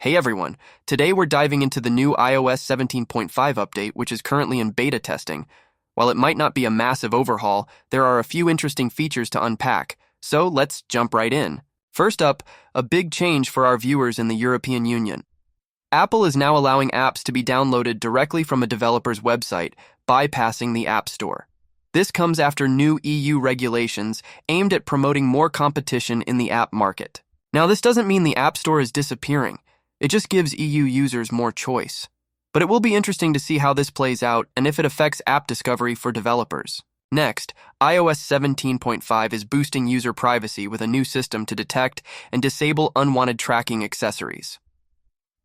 Hey everyone, today we're diving into the new iOS 17.5 update, which is currently in beta testing. While it might not be a massive overhaul, there are a few interesting features to unpack, so let's jump right in. First up, a big change for our viewers in the European Union. Apple is now allowing apps to be downloaded directly from a developer's website, bypassing the App Store. This comes after new EU regulations aimed at promoting more competition in the app market. Now, this doesn't mean the App Store is disappearing. It just gives EU users more choice. But it will be interesting to see how this plays out and if it affects app discovery for developers. Next, iOS 17.5 is boosting user privacy with a new system to detect and disable unwanted tracking accessories.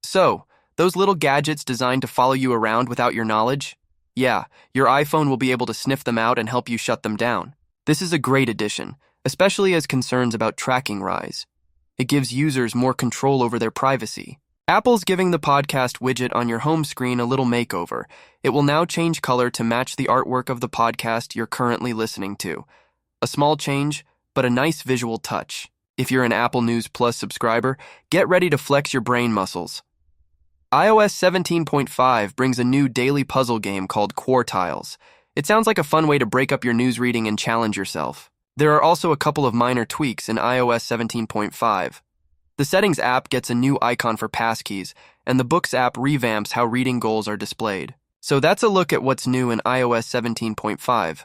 So, those little gadgets designed to follow you around without your knowledge? Yeah, your iPhone will be able to sniff them out and help you shut them down. This is a great addition, especially as concerns about tracking rise. It gives users more control over their privacy. Apple's giving the podcast widget on your home screen a little makeover. It will now change color to match the artwork of the podcast you're currently listening to. A small change, but a nice visual touch. If you're an Apple News Plus subscriber, get ready to flex your brain muscles. iOS 17.5 brings a new daily puzzle game called Quartiles. It sounds like a fun way to break up your news reading and challenge yourself. There are also a couple of minor tweaks in iOS 17.5. The Settings app gets a new icon for passkeys, and the Books app revamps how reading goals are displayed. So that's a look at what's new in iOS 17.5.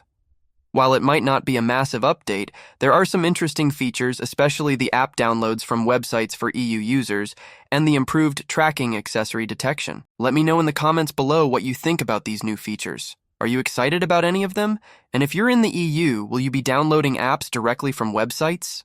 While it might not be a massive update, there are some interesting features, especially the app downloads from websites for EU users and the improved tracking accessory detection. Let me know in the comments below what you think about these new features. Are you excited about any of them? And if you're in the EU, will you be downloading apps directly from websites?